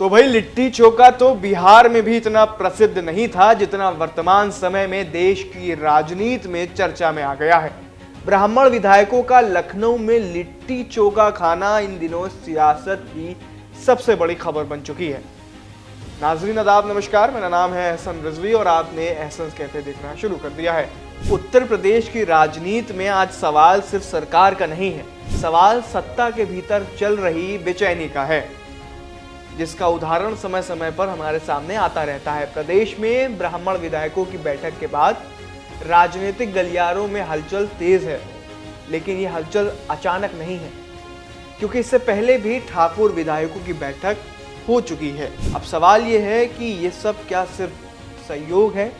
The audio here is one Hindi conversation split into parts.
तो भाई लिट्टी चोखा तो बिहार में भी इतना प्रसिद्ध नहीं था जितना वर्तमान समय में देश की राजनीति में चर्चा में आ गया है। ब्राह्मण विधायकों का लखनऊ में लिट्टी चोखा खाना इन दिनों सियासत की सबसे बड़ी खबर बन चुकी है। नाजरीन आदाब नमस्कार, मेरा नाम है एहसन रिजवी और आपने एहसन कैफे देखना शुरू कर दिया है। उत्तर प्रदेश की राजनीति में आज सवाल सिर्फ सरकार का नहीं है, सवाल सत्ता के भीतर चल रही बेचैनी का है, जिसका उदाहरण समय समय पर हमारे सामने आता रहता है। प्रदेश में ब्राह्मण विधायकों की बैठक के बाद राजनीतिक गलियारों में हलचल तेज है, लेकिन ये हलचल अचानक नहीं है, क्योंकि इससे पहले भी ठाकुर विधायकों की बैठक हो चुकी है। अब सवाल ये है कि ये सब क्या सिर्फ संयोग है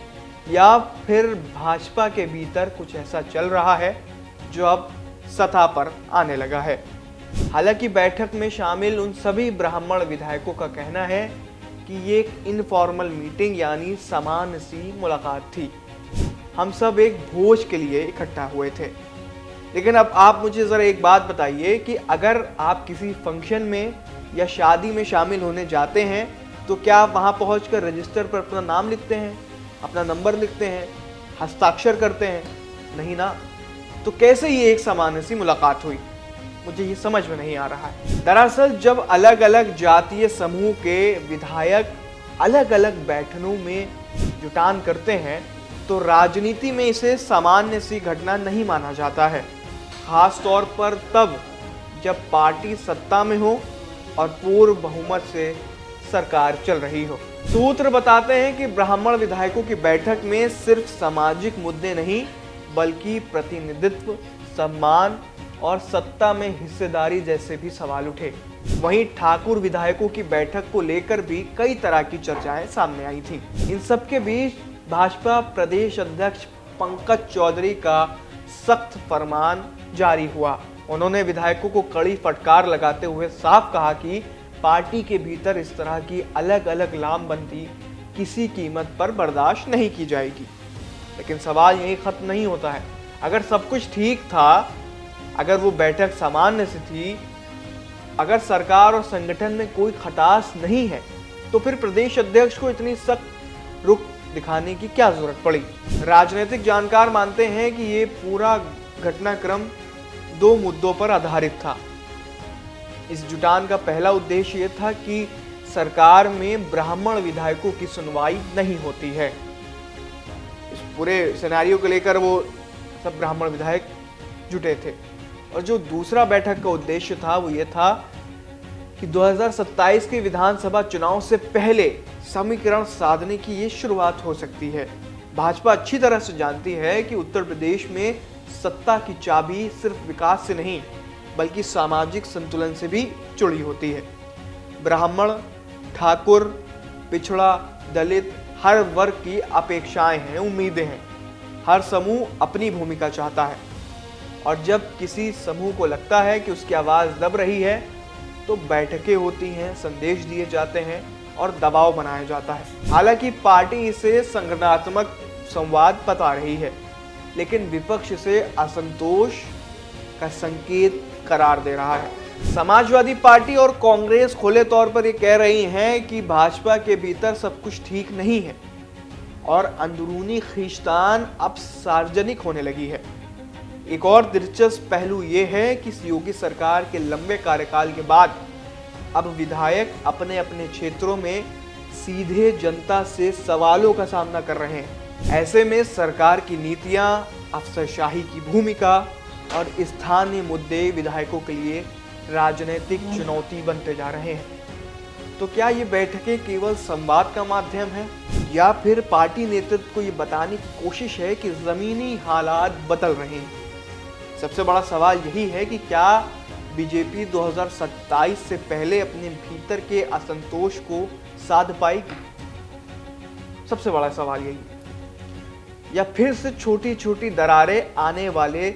या फिर भाजपा के भीतर कुछ ऐसा चल रहा है जो अब सत्ता पर आने लगा है। हालांकि बैठक में शामिल उन सभी ब्राह्मण विधायकों का कहना है कि ये एक इनफॉर्मल मीटिंग यानी सामान्य सी मुलाकात थी। हम सब एक भोज के लिए इकट्ठा हुए थे। लेकिन अब आप मुझे ज़रा एक बात बताइए कि अगर आप किसी फंक्शन में या शादी में शामिल होने जाते हैं तो क्या आप वहाँ पहुँचकर रजिस्टर पर अपना नाम लिखते हैं, अपना नंबर लिखते हैं, हस्ताक्षर करते हैं? नहीं ना। तो कैसे ये एक सामान्य सी मुलाकात हुई, मुझे ये समझ में नहीं आ रहा है। दरअसल जब अलग अलग जातीय समूह के विधायक अलग अलग बैठकों में जुटान करते हैं तो राजनीति में इसे सामान्य सी घटना नहीं माना जाता है, खास तौर पर तब जब पार्टी सत्ता में हो और पूर्ण बहुमत से सरकार चल रही हो। सूत्र बताते हैं कि ब्राह्मण विधायकों की बैठक में सिर्फ सामाजिक मुद्दे नहीं बल्कि प्रतिनिधित्व, सम्मान और सत्ता में हिस्सेदारी जैसे भी सवाल उठे। वहीं ठाकुर विधायकों की बैठक को लेकर भी कई तरह की चर्चाएं सामने आई थीं। इन सब के बीच भाजपा प्रदेश अध्यक्ष पंकज चौधरी का सख्त फरमान जारी हुआ। उन्होंने विधायकों को कड़ी फटकार लगाते हुए साफ कहा कि पार्टी के भीतर इस तरह की अलग अलग लामबंदी किसी कीमत पर बर्दाश्त नहीं की जाएगी। लेकिन सवाल यही खत्म नहीं होता है। अगर सब कुछ ठीक था, अगर वो बैठक सामान्य से थी, अगर सरकार और संगठन में कोई खटास नहीं है, तो फिर प्रदेश अध्यक्ष को इतनी सख्त रुख दिखाने की क्या जरूरत पड़ी? राजनीतिक जानकार मानते हैं कि ये पूरा घटनाक्रम दो मुद्दों पर आधारित था। इस जुटान का पहला उद्देश्य ये था कि सरकार में ब्राह्मण विधायकों की सुनवाई नहीं होती है। इस पूरे सिनेरियो को लेकर वो सब ब्राह्मण विधायक जुटे थे। और जो दूसरा बैठक का उद्देश्य था वो ये था कि 2027 के विधानसभा चुनाव से पहले समीकरण साधने की ये शुरुआत हो सकती है। भाजपा अच्छी तरह से जानती है कि उत्तर प्रदेश में सत्ता की चाबी सिर्फ विकास से नहीं बल्कि सामाजिक संतुलन से भी जुड़ी होती है। ब्राह्मण, ठाकुर, पिछड़ा, दलित, हर वर्ग की अपेक्षाएं हैं, उम्मीदें हैं। हर समूह अपनी भूमिका चाहता है और जब किसी समूह को लगता है कि उसकी आवाज़ दब रही है तो बैठकें होती हैं, संदेश दिए जाते हैं और दबाव बनाया जाता है। हालांकि पार्टी इसे संगठनात्मक संवाद बता रही है, लेकिन विपक्ष इसे असंतोष का संकेत करार दे रहा है। समाजवादी पार्टी और कांग्रेस खुले तौर पर ये कह रही हैं कि भाजपा के भीतर सब कुछ ठीक नहीं है और अंदरूनी खींचतान अब सार्वजनिक होने लगी है। एक और दिलचस्प पहलू ये है कि योगी सरकार के लंबे कार्यकाल के बाद अब विधायक अपने अपने क्षेत्रों में सीधे जनता से सवालों का सामना कर रहे हैं। ऐसे में सरकार की नीतियां, अफसरशाही की भूमिका और स्थानीय मुद्दे विधायकों के लिए राजनीतिक चुनौती बनते जा रहे हैं। तो क्या ये बैठकें केवल संवाद का माध्यम है या फिर पार्टी नेतृत्व को ये बताने की कोशिश है कि जमीनी हालात बदल रहे हैं? सबसे बड़ा सवाल यही है कि क्या बीजेपी 2027 से पहले अपने भीतर के असंतोष को साध पाएगी? सबसे बड़ा सवाल यही है। या फिर से छोटी छोटी दरारें आने वाले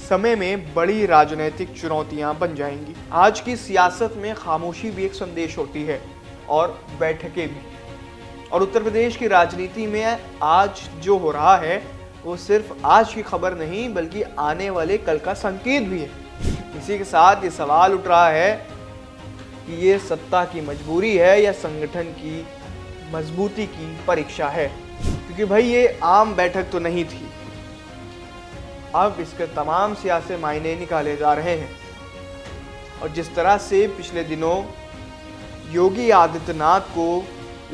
समय में बड़ी राजनीतिक चुनौतियां बन जाएंगी। आज की सियासत में खामोशी भी एक संदेश होती है और बैठकें भी। और उत्तर प्रदेश की राजनीति में आज जो हो रहा है वो सिर्फ आज की खबर नहीं बल्कि आने वाले कल का संकेत भी है। इसी के साथ ये सवाल उठ रहा है कि ये सत्ता की मजबूरी है या संगठन की मजबूती की परीक्षा है, क्योंकि भाई ये आम बैठक तो नहीं थी। अब इसके तमाम सियासी मायने निकाले जा रहे हैं और जिस तरह से पिछले दिनों योगी आदित्यनाथ को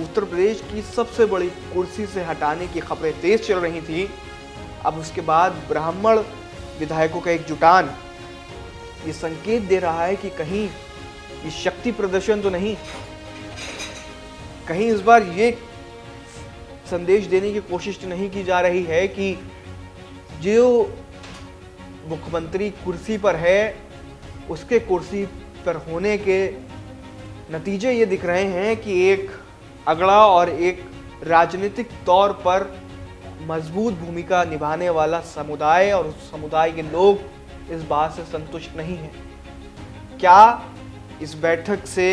उत्तर प्रदेश की सबसे बड़ी कुर्सी से हटाने की खबरें तेज चल रही थी, अब उसके बाद ब्राह्मण विधायकों का एक जुटान ये संकेत दे रहा है कि कहीं ये शक्ति प्रदर्शन तो नहीं, कहीं इस बार ये संदेश देने की कोशिश तो नहीं की जा रही है कि जो मुख्यमंत्री कुर्सी पर है उसके कुर्सी पर होने के नतीजे ये दिख रहे हैं कि एक अगड़ा और एक राजनीतिक तौर पर मजबूत भूमिका निभाने वाला समुदाय और उस समुदाय के लोग इस बात से संतुष्ट नहीं हैं। क्या इस बैठक से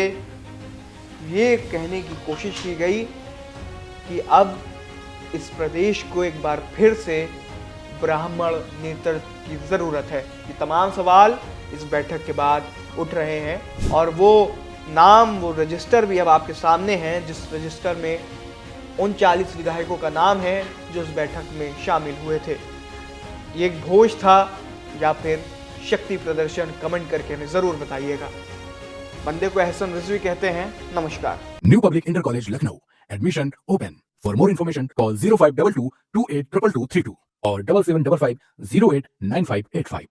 ये कहने की कोशिश की गई कि अब इस प्रदेश को एक बार फिर से ब्राह्मण नेतृत्व की जरूरत है? ये तमाम सवाल इस बैठक के बाद उठ रहे हैं और वो नाम, वो रजिस्टर भी अब आपके सामने हैं, जिस रजिस्टर में 39 विधायकों का नाम है जो इस बैठक में शामिल हुए थे। ये एक भोज था या फिर शक्ति प्रदर्शन? कमेंट करके हमें जरूर बताइएगा। बंदे को एहसन रिजवी कहते हैं। नमस्कार। New public inter college Lucknow, admission open. For more information call 0522 282232 और 7755 089585।